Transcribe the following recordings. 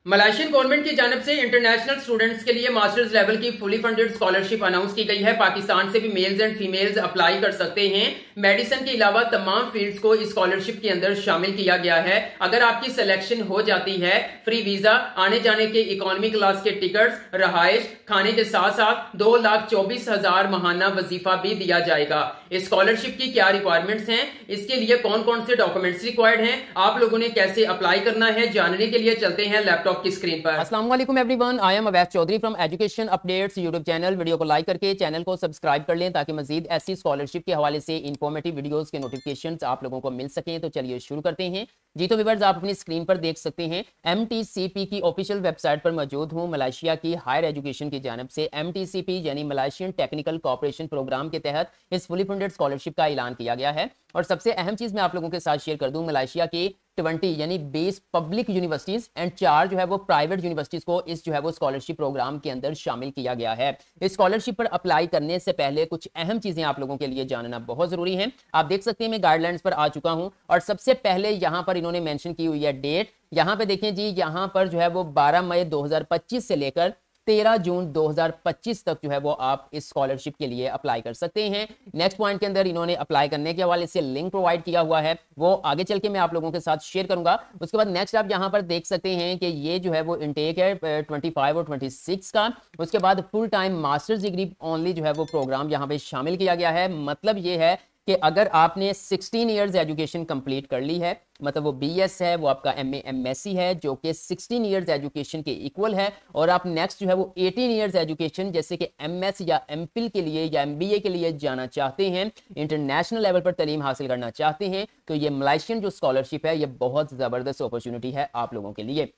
Malaysian government की जानब से इंटरनेशनल स्टूडेंट्स के लिए मास्टर्स लेवल की फुली फंडेड स्कॉलरशिप अनाउंस की गई है। पाकिस्तान से भी मेल्स एंड फीमेल्स अप्लाई कर सकते हैं। मेडिसिन के अलावा तमाम फील्ड्स को इस स्कॉलरशिप के अंदर शामिल किया गया है। अगर आपकी सिलेक्शन हो जाती है, फ्री वीजा, आने जाने के इकोनॉमी क्लास के टिकट्स, रहाइश, खाने के साथ साथ 2,24,000 महाना वजीफा भी दिया जाएगा। इस स्कॉलरशिप की क्या रिक्वायरमेंट्स हैं, इसके लिए कौन कौन से डॉक्यूमेंट्स रिक्वायर्ड हैं, आप लोगों ने कैसे अप्लाई करना है, जानने के लिए चलते हैं लैपटॉप की स्क्रीन पर। अस्सलाम वालेकुम everyone, I am Awais Chaudhry from education updates YouTube channel. Video को लाइक करके चैनल को सब्सक्राइब कर लें ताकि मजीद ऐसी स्कॉलरशिप के हवाले से इंफॉर्मेटिव वीडियोस के नोटिफिकेशंस आप लोगों को मिल सकें। तो चलिए शुरू करते हैं। जी तो व्यूअर्स, आप अपनी स्क्रीन पर देख सकते हैं MTCP की ऑफिशियल वेबसाइट पर मौजूद हूँ। मलेशिया की हायर एजुकेशन की जानब से MTCP यानी मलेशियन टेक्निकल कोऑपरेशन प्रोग्राम के तहत इस फुली फंडेड स्कॉलरशिप का ऐलान किया गया है। और सबसे अहम चीज मैं आप लोगों के साथ शेयर कर दूं, मलेशिया की 20 यानी 20 पब्लिक यूनिवर्सिटीज एंड 4 जो है वो प्राइवेट यूनिवर्सिटीज को इस जो है वो स्कॉलरशिप प्रोग्राम के अंदर शामिल किया गया है। इस स्कॉलरशिप पर अप्लाई करने से पहले कुछ अहम चीजें आप लोगों के लिए जानना बहुत जरूरी है। आप देख सकते हैं मैं गाइडलाइंस पर आ चुका हूं और सबसे पहले यहां पर इन्होंने मेंशन की हुई है डेट। यहां पे देखें जी, यहां पर जो है वो 12 मई 2025 से लेकर 13 जून 2025 तक जो है वो आप इस स्कॉलरशिप के लिए अप्लाई कर सकते हैं। नेक्स्ट पॉइंट के अंदर इन्होंने अप्लाई करने के हवाले से लिंक प्रोवाइड किया हुआ है, वो आगे चल के मैं आप लोगों के साथ शेयर करूंगा। उसके बाद नेक्स्ट आप यहां पर देख सकते हैं कि ये जो है वो इनटेक है 25 और 26 का। उसके बाद full time masters degree only जो है वो प्रोग्राम यहां पे शामिल किया गया है। मतलब ये है कि अगर आपने 16 इयर्स एजुकेशन कंप्लीट कर ली है, मतलब वो BS है, वो आपका MA MSc है जो कि 16 इयर्स एजुकेशन के इक्वल है, और आप नेक्स्ट जो है वो 18 इयर्स एजुकेशन जैसे कि MS या MPhil के लिए या MBA के लिए जाना चाहते हैं, इंटरनेशनल लेवल पर तालीम हासिल करना चाहते हैं, तो ये मलेशियन जो स्कॉलरशिप है ये बहुत ज़बरदस्त अपॉर्चुनिटी है आप लोगों के लिए।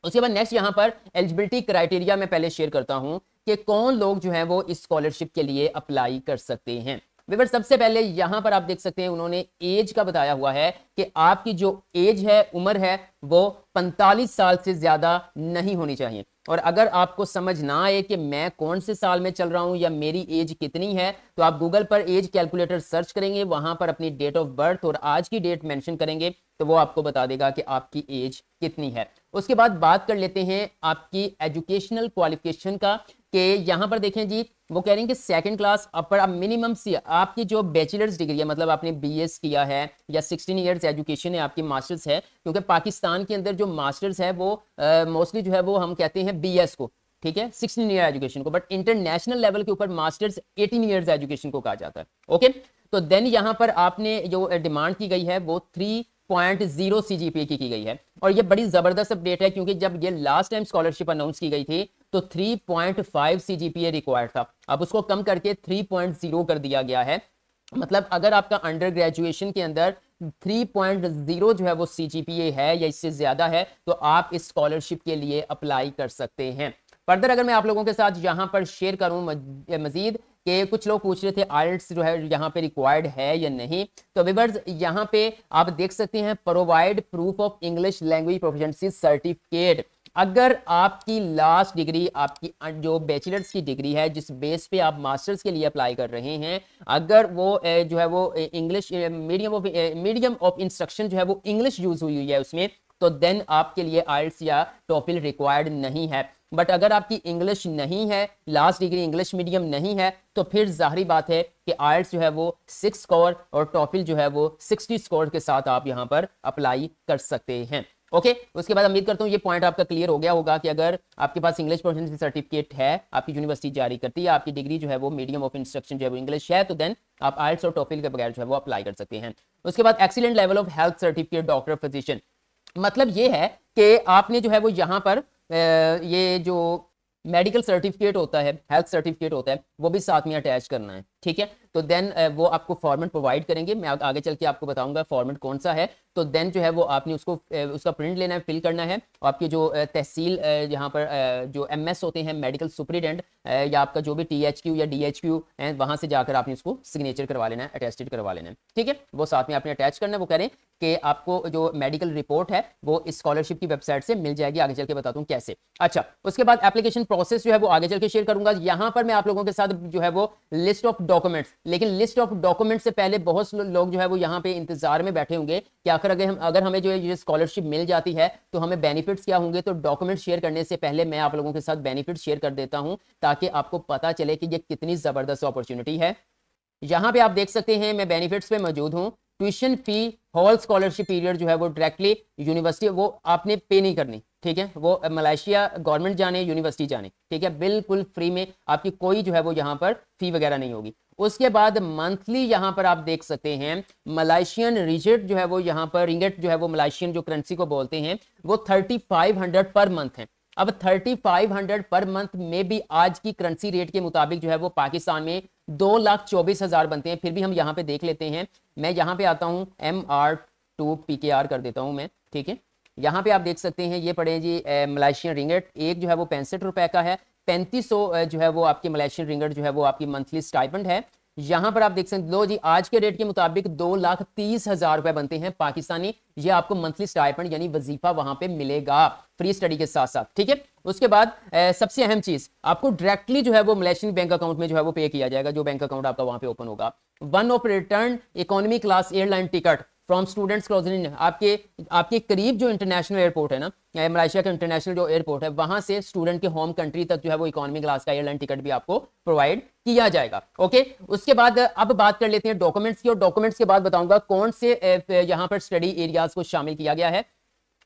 उसके बाद नेक्स्ट यहाँ पर एलिजिबिलिटी क्राइटेरिया मैं पहले शेयर करता हूँ कि कौन लोग जो है वो इस स्कॉलरशिप के लिए अप्लाई कर सकते हैं। विवर सबसे पहले यहां पर आप देख सकते हैं उन्होंने एज का बताया हुआ है कि आपकी जो एज है, उम्र है, वो 45 साल से ज्यादा नहीं होनी चाहिए। और अगर आपको समझ ना आए कि मैं कौन से साल में चल रहा हूं या मेरी एज कितनी है, तो आप गूगल पर एज कैलकुलेटर सर्च करेंगे, वहां पर अपनी डेट ऑफ बर्थ और आज की डेट मेंशन करेंगे तो वो आपको बता देगा कि आपकी एज कितनी है। उसके बाद बात कर लेते हैं आपकी एजुकेशनल क्वालिफिकेशन का, कि यहां पर देखें जी, वो कह रहे हैं कि सेकंड क्लास अपर आप मिनिमम सी आपकी जो बैचलर्स डिग्री है, मतलब आपने BS किया है या 16 इयर्स एजुकेशन है, आपकी मास्टर्स है, क्योंकि पाकिस्तान के अंदर जो मास्टर्स है वो मोस्टली जो है वो हम कहते हैं BS को, ठीक है, 16 ईयर एजुकेशन को, बट इंटरनेशनल लेवल के ऊपर मास्टर्स 18 इयर्स एजुकेशन को कहा जाता है। ओके, तो देन यहां पर आपने जो डिमांड की गई है वो 3.0 CGPA की गई है। और ये बड़ी जबरदस्त अपडेट है क्योंकि जब ये लास्ट टाइम स्कॉलरशिप अनाउंस की गई थी तो 3.5 CGPA रिक्वायर्ड था, अब उसको कम करके 3.0 कर दिया गया है। मतलब अगर आपका अंडर ग्रेजुएशन के अंदर 3.0 जो है वो CGPA है या इससे ज्यादा है तो आप इस स्कॉलरशिप के लिए अप्लाई कर सकते हैं। फर्दर अगर मैं आप लोगों के साथ यहाँ पर शेयर करूँ मजीद कि कुछ लोग पूछ रहे थे IELTS जो है यहाँ पे रिक्वायर्ड है या नहीं, तो व्यूअर्स यहाँ पे आप देख सकते हैं provide proof of English language proficiency certificate. अगर आपकी लास्ट डिग्री, आपकी जो बैचलर्स की डिग्री है जिस बेस पे आप मास्टर्स के लिए अप्लाई कर रहे हैं, अगर वो जो है वो इंग्लिश मीडियम ऑफ इंस्ट्रक्शन जो है वो इंग्लिश यूज हुई है उसमें, तो देन आपके लिए IELTS या TOEFL रिक्वायर्ड नहीं है। बट अगर आपकी इंग्लिश नहीं है, लास्ट डिग्री इंग्लिश मीडियम नहीं है, तो फिर जाहिर बात है कि IELTS जो है वो 6 स्कोर और TOEFL जो है वो 60 स्कोर के साथ आप यहाँ पर अप्लाई कर सकते हैं। ओके, उसके बाद उम्मीद करता हूँ ये पॉइंट आपका क्लियर हो गया होगा कि अगर आपके पास इंग्लिश प्रोफिशिएंसी सर्टिफिकेट है, आपकी यूनिवर्सिटी जारी करती है, आपकी डिग्री जो है वो मीडियम ऑफ इंस्ट्रक्शन जो है वो इंग्लिश है, तो देन आप IELTS और TOEFL के बगैर जो है वो अप्लाई कर सकते हैं। उसके बाद excellent level of health certificate doctor physician, मतलब ये है कि आपने जो है वो यहाँ पर ये जो मेडिकल सर्टिफिकेट होता है, हेल्थ सर्टिफिकेट होता है, वो भी साथ में अटैच करना है, ठीक है। तो देन वो आपको फॉर्मेट प्रोवाइड करेंगे, मैं आगे चल के आपको बताऊंगा फॉर्मेट कौन सा है। तो देन जो है वो आपने उसको उसका प्रिंट लेना है, फिल करना है। आपकी जो तहसील यहाँ पर जो MS होते हैं मेडिकल सुपरिटेंडेंट या आपका जो भी THQ या DHQ है, वहां से जाकर आपने उसको सिग्नेचर करवा लेना है, अटेस्टेड करवा लेना है, ठीक है। वो साथ में आपने अटैच करना है। वो करें कि आपको जो मेडिकल रिपोर्ट है वो इस स्कॉलरशिप की वेबसाइट से मिल जाएगी, आगे चल के बताता हूँ कैसे। अच्छा, उसके बाद एप्लीकेशन प्रोसेस जो है वो आगे चल के शेयर करूंगा। यहाँ पर मैं आप लोगों के साथ जो है वो लिस्ट ऑफ डॉक्यूमेंट्स, लेकिन लिस्ट ऑफ डॉक्यूमेंट्स से पहले बहुत से लोग जो है वो यहाँ पे इंतजार में बैठे होंगे कि आखिर अगर हमें जो है ये स्कॉलरशिप मिल जाती है तो हमें बेनिफिट्स क्या होंगे। तो डॉक्यूमेंट शेयर करने से पहले मैं आप लोगों के साथ बेनिफिट शेयर कर देता हूं ताकि आपको पता चले कि ये कितनी जबरदस्त अपॉर्चुनिटी है। यहाँ पे आप देख सकते हैं मैं बेनिफिट्स पे मौजूद हूँ। Tuition fee whole scholarship period जो है वो डायरेक्टली यूनिवर्सिटी, वो आपने पे नहीं करनी, ठीक है, वो मलेशिया गवर्नमेंट जाने यूनिवर्सिटी जाने, ठीक है, बिल्कुल फ्री में, आपकी कोई जो है वो यहाँ पर फी वगैरह नहीं होगी। उसके बाद मंथली यहाँ पर आप देख सकते हैं मलेशियन रिजेट जो है वो यहाँ पर रिंगेट जो है वो मलेशियन जो करेंसी को बोलते हैं वो 3500 पर मंथ है। अब 3500 पर मंथ में भी आज की करेंसी रेट के मुताबिक जो है वो पाकिस्तान में 2,24,000 बनते हैं। फिर भी हम यहाँ पे देख लेते हैं, मैं यहाँ पे आता हूँ MR2PKR कर देता हूँ मैं, ठीक है। यहाँ पे आप देख सकते हैं ये पड़े जी मलेशियन रिंगेट, एक जो है वो 65 रुपए का है, 3500 जो है वो आपकी मलेशियन रिंगेट जो है वो आपकी मंथली स्टाइपेंड है। यहाँ पर आप देख सकते हैं, लो जी आज के रेट के मुताबिक 2,30,000 रुपए बनते हैं पाकिस्तानी। ये आपको मंथली स्टाइपेंड यानी वजीफा वहां पे मिलेगा फ्री स्टडी के साथ साथ, ठीक है। उसके बाद सबसे अहम चीज, आपको डायरेक्टली जो है वो मलेशियन बैंक अकाउंट में जो है वो पे किया जाएगा, जो बैंक अकाउंट आपका वहां पे ओपन होगा। One of return economy class airline ticket from students closing, आपके करीब जो इंटरनेशनल एयरपोर्ट है ना, मलेशिया का इंटरनेशनल जो एयरपोर्ट है, वहां से स्टूडेंट के होम कंट्री तक जो है वो इकोनॉमी क्लास का एयरलाइन टिकट भी आपको प्रोवाइड किया जाएगा। ओके, उसके बाद अब बात कर लेते हैं डॉक्यूमेंट्स की, और डॉक्यूमेंट्स के बाद बताऊंगा कौन से यहाँ पर स्टडी एरियाज को शामिल किया गया है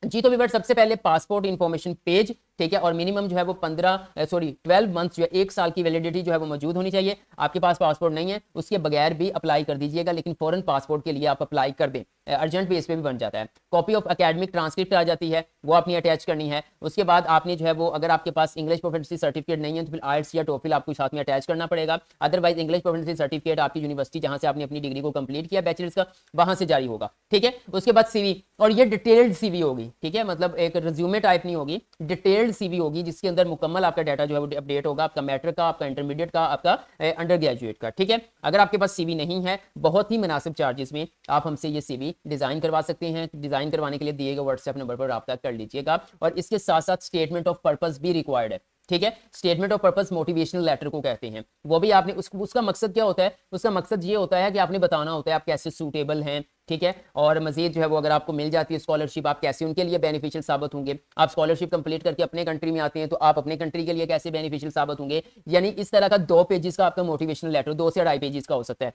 जी। तो व्यूअर्स सबसे पहले पासपोर्ट इंफॉर्मेशन पेज, ठीक है, और मिनिमम जो है वो 12 मंथ जो है 1 साल की वैलिडिटी जो है वो मौजूद होनी चाहिए। आपके पास पासपोर्ट नहीं है उसके बगैर भी अप्लाई कर दीजिएगा, लेकिन फॉरेन पासपोर्ट के लिए आप अप्लाई कर दें, अर्जेंट बेस पे भी बन जाता है। कॉपी ऑफ एकेडमिक ट्रांसक्रिप्ट आ जाती है, वो आपने अटैच करनी है। उसके बाद आपने जो है वो, अगर आपके पास इंग्लिश प्रोफिशिएंसी सर्टिफिकेट नहीं है तो फिर आइल्स या टोफिल आपको साथ में अटैच करना पड़ेगा। अदरवाइज इंग्लिश प्रोफिशिएंसी सर्टिफिकेट आपकी यूनिवर्सिटी जहां से आपने अपनी डिग्री को कंप्लीट किया बैचलर्स का, वहां से जारी होगा, ठीक है। उसके बाद सीवी, और ये डिटेल्ड सीवी होगी, ठीक है, मतलब एक रिज्यूमे टाइप नहीं होगी, डिटेल्ड सीवी होगी जिसके अंदर मुकम्मल आपका डाटा जो है वो अपडेट होगा, आपका मैट्रिक का, आपका इंटरमीडिएट का, आपका अंडर ग्रेजुएट का, ठीक है। अगर आपके पास सीवी नहीं है, बहुत ही मुनासिब चार्जेस में आप हमसे ये सीवी डिजाइन करवा सकते हैं। डिजाइन करवाने के लिए दिए गए व्हाट्सएप नंबर पर रब्ता कर लीजिएगा, और इसके साथ साथ स्टेटमेंट ऑफ पर्पस भी रिक्वायर्ड है, ठीक है। Statement of purpose motivational letter को कहते हैं, वो भी आपने उसका मकसद क्या होता है, उसका मकसद ये होता है कि आपने बताना होता है आप कैसे सूटेबल हैं, ठीक है, और मजीद जो है वो अगर आपको मिल जाती है स्कॉलरशिप, आप कैसे उनके लिए बेनिफिशियल साबित होंगे। आप स्कॉलरशिप कंप्लीट करके अपने कंट्री में आते हैं तो आप अपने कंट्री के लिए कैसे बेनिफिशियल साबित होंगे। यानी इस तरह का 2 पेजेस का आपका मोटिवेशनल लेटर, 2 से 2.5 पेजेस का हो सकता है,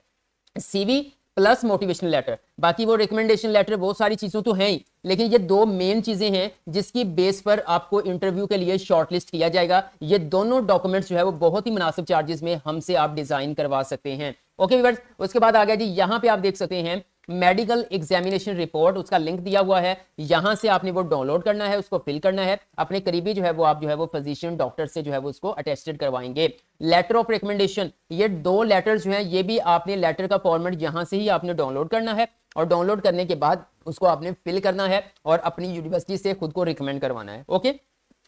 सीवी प्लस मोटिवेशनल लेटर। बाकी वो रिकमेंडेशन लेटर वो सारी चीजों तो हैं ही, लेकिन ये 2 मेन चीजें हैं जिसकी बेस पर आपको इंटरव्यू के लिए शॉर्टलिस्ट किया जाएगा। ये दोनों डॉक्यूमेंट्स जो है वो बहुत ही मुनासिब चार्जेस में हमसे आप डिजाइन करवा सकते हैं। ओके व्यूअर्स, उसके बाद आ गया जी, यहाँ पे आप देख सकते हैं मेडिकल एग्जामिनेशन रिपोर्ट, उसका लिंक दिया हुआ है, यहां से आपने वो डाउनलोड करना है, उसको फिल करना है, अपने करीबी जो है वो आप जो है वो फिजिशियन डॉक्टर से जो है वो उसको अटेस्टेड करवाएंगे। लेटर ऑफ रिकमेंडेशन, ये 2 लेटर्स जो हैं ये भी आपने लेटर का फॉर्मेट यहां से ही आपने डाउनलोड करना है, और डाउनलोड करने के बाद उसको आपने फिल करना है और अपनी यूनिवर्सिटी से खुद को रिकमेंड करवाना है। ओके,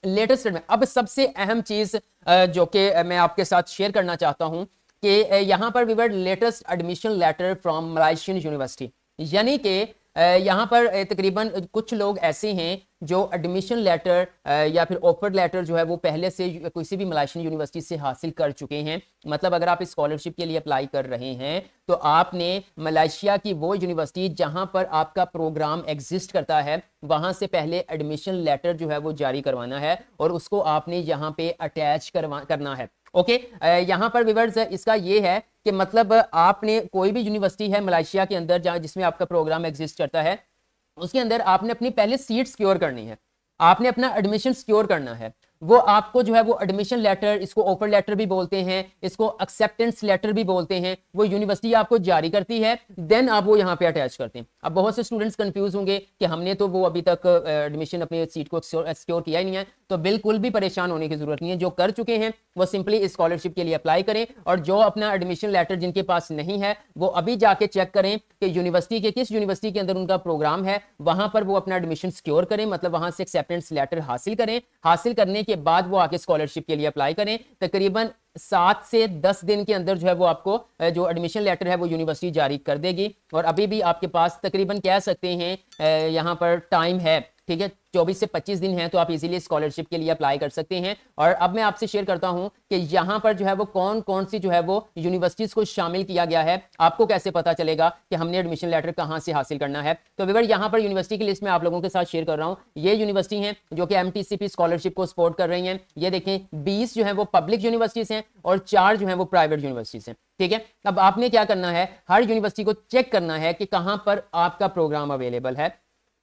लेटेस्ट में अब सबसे अहम चीज जो कि मैं आपके साथ शेयर करना चाहता हूं कि यहाँ पर विवर latest admission letter from Malaysian university, यानी कि यहाँ पर तकरीबन कुछ लोग ऐसे हैं जो एडमिशन लेटर या फिर ऑफर लेटर जो है वो पहले से किसी भी मलेशियन यूनिवर्सिटी से हासिल कर चुके हैं। मतलब अगर आप इस स्कॉलरशिप के लिए अप्लाई कर रहे हैं तो आपने मलेशिया की वो यूनिवर्सिटी जहां पर आपका प्रोग्राम एग्जिस्ट करता है वहां से पहले एडमिशन लेटर जो है वो जारी करवाना है, और उसको आपने यहाँ पे अटैच करना है। ओके, यहाँ पर व्यूअर्स इसका ये है कि मतलब आपने कोई भी यूनिवर्सिटी है मलेशिया के अंदर जहाँ जिसमें आपका प्रोग्राम एग्जिस्ट करता है, उसके अंदर आपने अपनी पहले सीट सिक्योर करनी है, आपने अपना एडमिशन सिक्योर करना है। वो आपको जो है वो एडमिशन लेटर, इसको ऑफर लेटर भी बोलते हैं, इसको एक्सेप्टेंस लेटर भी बोलते हैं, वो यूनिवर्सिटी आपको जारी करती है, देन आप वो यहाँ पे अटैच करते हैं। अब बहुत से स्टूडेंट्स कंफ्यूज होंगे कि हमने तो वो अभी तक एडमिशन अपनी सीट को सिक्योर किया ही नहीं है, तो बिल्कुल भी परेशान होने की जरूरत नहीं है। जो कर चुके हैं वो सिंपली स्कॉलरशिप के लिए अप्लाई करें, और जो अपना एडमिशन लेटर जिनके पास नहीं है वो अभी जाके चेक करें कि यूनिवर्सिटी के किस यूनिवर्सिटी के अंदर उनका प्रोग्राम है, वहां पर वो अपना एडमिशन सिक्योर करें, मतलब वहां से एक्सेप्टेंस लेटर हासिल करें। हासिल करने के बाद वो आके स्कॉलरशिप के लिए अप्लाई करें। तकरीबन 7 से 10 दिन के अंदर जो है वो आपको जो एडमिशन लेटर है वो यूनिवर्सिटी जारी कर देगी, और अभी भी आपके पास तकरीबन कह सकते हैं यहाँ पर टाइम है ठीक है, 24 से 25 दिन है, तो आप इजीली स्कॉलरशिप के लिए अप्लाई कर सकते हैं। और अब मैं आपसे शेयर करता हूं कि यहां पर जो है वो कौन कौन सी जो है वो यूनिवर्सिटीज को शामिल किया गया है। आपको कैसे पता चलेगा कि हमने एडमिशन लेटर कहां से हासिल करना है। तो व्यूअर यहां पर यूनिवर्सिटी की लिस्ट में आप लोगों के साथ शेयर कर रहा हूं। ये यूनिवर्सिटी हैं जो कि एमटीसीपी स्कॉलरशिप को सपोर्ट कर रही हैं। ये देखें 20 जो है वो पब्लिक यूनिवर्सिटीज हैं और 4 जो है वो प्राइवेट यूनिवर्सिटीज हैं। ठीक है, अब आपने क्या करना है, हर यूनिवर्सिटी को चेक करना है कि कहां पर आपका प्रोग्राम अवेलेबल है।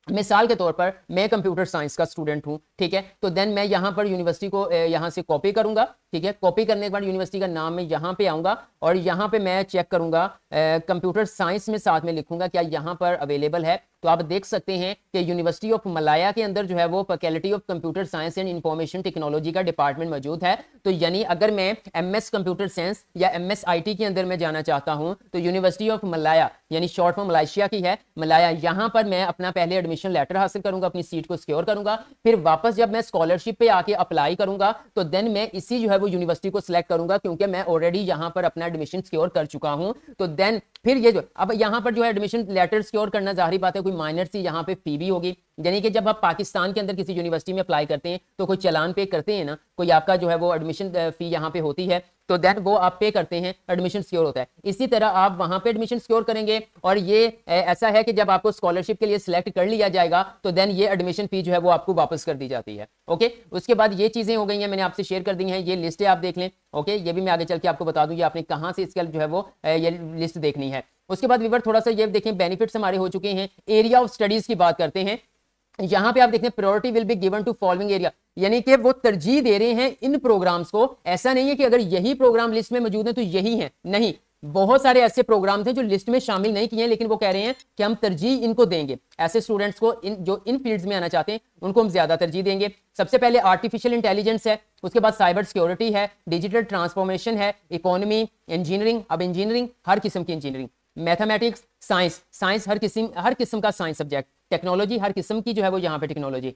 मिसाल के तौर पर मैं कंप्यूटर साइंस का स्टूडेंट हूं, ठीक है, तो देन मैं यहां पर यूनिवर्सिटी को यहां से कॉपी करूंगा। ठीक है, कॉपी करने के बाद यूनिवर्सिटी का नाम मैं यहां पे आऊंगा और यहां पे मैं चेक करूंगा कंप्यूटर साइंस में साथ में लिखूंगा क्या यहां पर अवेलेबल है। तो आप देख सकते हैं कि यूनिवर्सिटी ऑफ मलाया के अंदर जो है वो faculty of computer science and information technology का डिपार्टमेंट मौजूद है। तो यानी अगर मैं एमएस कंप्यूटर साइंस या एमएस आईटी के अंदर मैं जाना चाहता हूं तो यूनिवर्सिटी ऑफ मलाया यानी शॉर्ट फॉर्म मलेशिया की है मलाया, यहां पर मैं अपना पहले एडमिशन लेटर हासिल करूंगा, अपनी सीट को सिक्योर करूंगा, फिर वापस जब मैं स्कॉलरशिप पे आके अप्लाई करूंगा तो देन मैं इसी जो है वो यूनिवर्सिटी को सिलेक्ट करूंगा क्योंकि मैं ऑलरेडी यहां पर अपना एडमिशन सिक्योर कर चुका हूं। तो देन फिर ये जो अब यहां पर जो है एडमिशन लेटर सिक्योर करना जाहिर बात है कोई माइनर सी यहां पे फी भी होगी। यानी कि जब आप पाकिस्तान के अंदर किसी यूनिवर्सिटी में अप्लाई करते हैं तो कोई चालान पे करते हैं ना, कोई आपका जो है वो एडमिशन फी यहाँ पे होती है, तो देन वो आप पे करते हैं, एडमिशन सिक्योर होता है। इसी तरह आप वहां पे एडमिशन सिक्योर करेंगे और ये ऐसा है कि जब आपको स्कॉलरशिप के लिए सिलेक्ट कर लिया जाएगा तो देन ये एडमिशन फी जो है वो आपको वापस कर दी जाती है। ओके, उसके बाद ये चीजें हो गई हैं, मैंने आपसे शेयर कर दी हैं, ये लिस्ट है आप देख लें। ओके, ये भी मैं आगे चल के आपको बता दूं ये आपने कहां से इसका जो है वो ये लिस्ट देखनी है। उसके बाद व्यूअर थोड़ा सा ये देखें, बेनिफिट्स हमारे हो चुके हैं। एरिया ऑफ स्टडीज की बात करते हैं। यहां पे आप देखें priority will be given to following area, यानी कि वो तरजीह दे रहे हैं इन प्रोग्राम्स को। ऐसा नहीं है कि अगर यही प्रोग्राम लिस्ट में मौजूद है तो यही है, नहीं, बहुत सारे ऐसे प्रोग्राम्स हैं जो लिस्ट में शामिल नहीं किए हैं लेकिन वो कह रहे हैं कि हम तरजीह इनको देंगे। ऐसे स्टूडेंट्स को जो इन फील्ड्स में आना चाहते हैं उनको हम ज्यादा तरजीह देंगे। सबसे पहले आर्टिफिशियल इंटेलिजेंस है, उसके बाद साइबर सिक्योरिटी है, डिजिटल ट्रांसफॉर्मेशन है, इकोनॉमी, इंजीनियरिंग, अब इंजीनियरिंग हर किस्म की इंजीनियरिंग, मैथमेटिक्स, साइंस हर किस्म का साइंस सब्जेक्ट, टेक्नोलॉजी हर किस्म की जो है वो यहाँ पे टेक्नोलॉजी।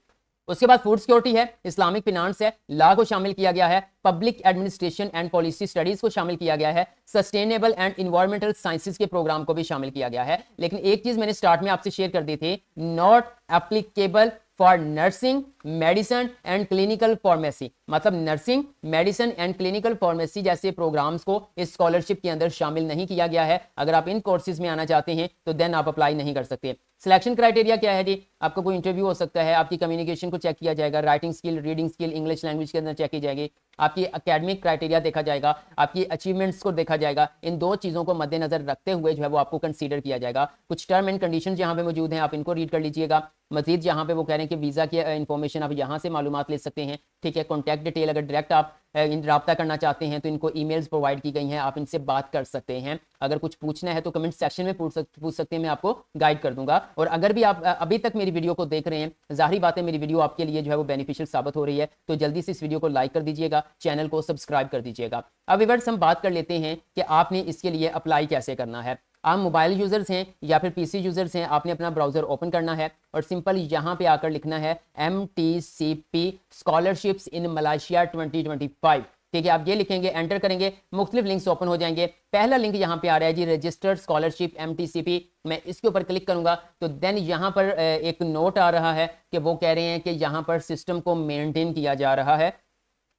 उसके बाद फूड सिक्योरिटी है, इस्लामिक फिनांस है, लॉ को शामिल किया गया है, public administration and policy studies को शामिल किया गया है, सस्टेनेबल एंड इन्वायरमेंटल साइंसेज के प्रोग्राम को भी शामिल किया गया है। लेकिन एक चीज मैंने स्टार्ट में आपसे शेयर कर दी थी, not applicable for nursing, medicine and clinical pharmacy, मतलब nursing, medicine and clinical pharmacy जैसे प्रोग्राम्स को इस स्कॉलरशिप के अंदर शामिल नहीं किया गया है। अगर आप इन कोर्सेज में आना चाहते हैं तो देन आप अप्लाई नहीं कर सकते। सिलेक्शन क्राइटेरिया क्या है जी, आपका कोई इंटरव्यू हो सकता है, आपकी कम्युनिकेशन को चेक किया जाएगा, writing skill, reading skill, English language के अंदर चेक की जाएगी, आपकी एकेडमिक क्राइटेरिया देखा जाएगा, आपकी अचीवमेंट्स को देखा जाएगा। इन दो चीजों को मद्देनजर रखते हुए जो है वो आपको कंसीडर किया जाएगा। कुछ टर्म एंड कंडीशन यहाँ पे मौजूद हैं, आप इनको रीड कर लीजिएगा। मजीद यहाँ पे वो कह रहे हैं कि वीजा की इन्फॉर्मेशन आप यहाँ से मालूमात ले सकते हैं। ठीक है, कॉन्टैक्ट डिटेल अगर डायरेक्ट आप रब्ता करना चाहते हैं तो इनको ईमेल्स प्रोवाइड की गई हैं, आप इनसे बात कर सकते हैं। अगर कुछ पूछना है तो कमेंट सेक्शन में पूछ सकते हैं, मैं आपको गाइड कर दूंगा। और अगर भी आप अभी तक मेरी वीडियो को देख रहे हैं, जाहिर बात है मेरी वीडियो आपके लिए जो है वो बेनिफिशियल साबित हो रही है, तो जल्दी से इस वीडियो को लाइक कर दीजिएगा, चैनल को सब्सक्राइब कर दीजिएगा। अब व्यूअर्स हम बात कर लेते हैं कि आपने इसके लिए अप्लाई कैसे करना है। आप मोबाइल यूजर्स हैं या फिर पीसी यूजर्स हैं, आपने अपना ब्राउजर ओपन करना है और सिंपल यहाँ पे आकर लिखना है MTCP स्कॉलरशिप्स इन मलेशिया 2025। ठीक है, आप ये लिखेंगे, एंटर करेंगे, मुख्तलिफ लिंक्स ओपन हो जाएंगे। पहला लिंक यहाँ पे आ रहा है जी, रजिस्टर्ड स्कॉलरशिप MTCP, मैं इसके ऊपर क्लिक करूंगा तो देन यहाँ पर एक नोट आ रहा है कि वो कह रहे हैं कि यहाँ पर सिस्टम को मेंटेन किया जा रहा है,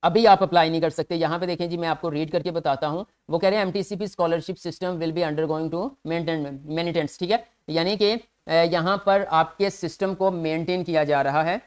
अभी आप अप्लाई नहीं कर सकते। यहाँ पे देखें जी, मैं आपको रीड करके बताता हूँ। वो कह रहे हैं MTCP scholarship system will be undergoing to maintenance. ठीक है, यानी कि यहाँ पर आपके सिस्टम को मेंटेन किया जा रहा है,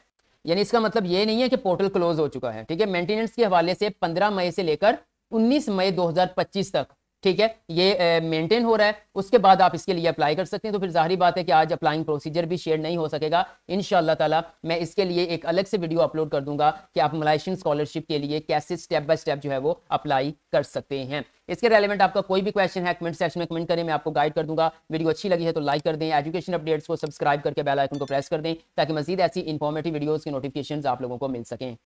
यानी इसका मतलब ये नहीं है कि पोर्टल क्लोज हो चुका है। ठीक है, मेंटेनेंस के हवाले से 15 मई से लेकर 19 मई 2025 तक, ठीक है, ये मेंटेन हो रहा है। उसके बाद आप इसके लिए अप्लाई कर सकते हैं। तो फिर जाहिर बात है कि आज अप्लाइंग प्रोसीजर भी शेयर नहीं हो सकेगा। इंशाअल्लाह ताला मैं इसके लिए एक अलग से वीडियो अपलोड कर दूंगा कि आप मलेशियन स्कॉलरशिप के लिए कैसे स्टेप बाय स्टेप जो है वो अप्लाई कर सकते हैं। इसके रेलेवेंट आपका कोई भी क्वेश्चन है कमेंट सेक्शन में कमेंट करें, मैं आपको गाइड कर दूंगा। वीडियो अच्छी लगी है तो लाइक कर दें, एजुकेशन अपडेट्स को सब्सक्राइब करके बेल आइकन को प्रेस कर दें ताकि मजीद ऐसी इंफॉर्मेटिव वीडियोस की नोटिफिकेशंस आप लोगों को मिल सकें।